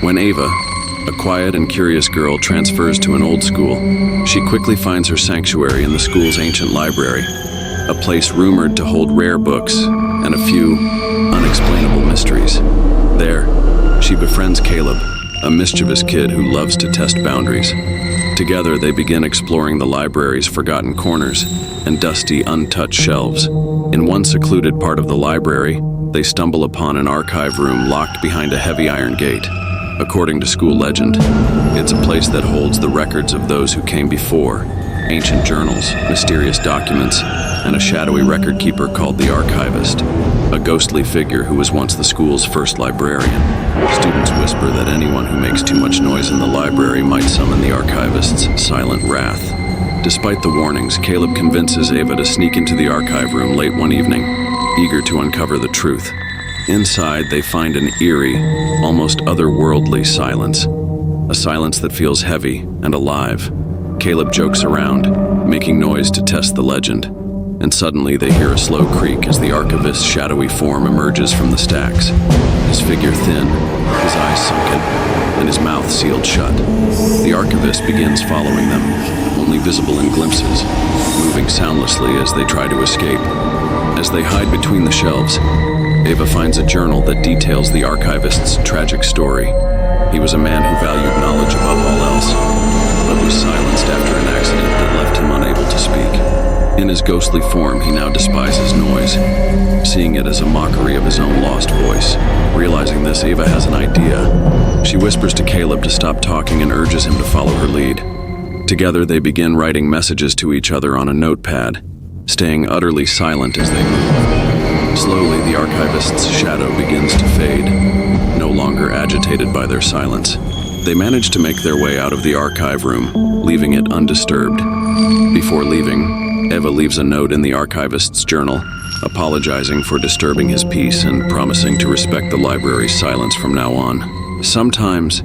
When Eva, a quiet and curious girl, transfers to an old school, she quickly finds her sanctuary in the school's ancient library, a place rumored to hold rare books and a few unexplainable mysteries. There, she befriends Caleb, a mischievous kid who loves to test boundaries. Together, they begin exploring the library's forgotten corners and dusty, untouched shelves. In one secluded part of the library, they stumble upon an archive room locked behind a heavy iron gate. According to school legend, it's a place that holds the records of those who came before, ancient journals, mysterious documents, and a shadowy record keeper called the Archivist, a ghostly figure who was once the school's first librarian. Students whisper that anyone who makes too much noise in the library might summon the Archivist's silent wrath. Despite the warnings, Caleb convinces Eva to sneak into the archive room late one evening, eager to uncover the truth. Inside, they find an eerie, almost otherworldly silence, a silence that feels heavy and alive. Caleb jokes around, making noise to test the legend, and suddenly they hear a slow creak as the Archivist's shadowy form emerges from the stacks, his figure thin, his eyes sunken, and his mouth sealed shut. The Archivist begins following them, only visible in glimpses, moving soundlessly as they try to escape. As they hide between the shelves, Eva finds a journal that details the Archivist's tragic story. He was a man who valued knowledge above all else, but was silenced after an accident that left him unable to speak. In his ghostly form, he now despises noise, seeing it as a mockery of his own lost voice. Realizing this, Eva has an idea. She whispers to Caleb to stop talking and urges him to follow her lead. Together, they begin writing messages to each other on a notepad, staying utterly silent as they move. Slowly, the Archivist's shadow begins to fade, no longer agitated by their silence. They manage to make their way out of the archive room, leaving it undisturbed. Before leaving, Eva leaves a note in the Archivist's journal, apologizing for disturbing his peace and promising to respect the library's silence from now on. Sometimes,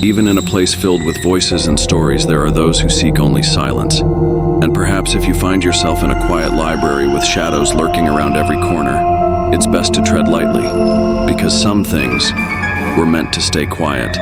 even in a place filled with voices and stories, there are those who seek only silence. And perhaps if you find yourself in a quiet library with shadows lurking around every corner, it's best to tread lightly, because some things were meant to stay quiet.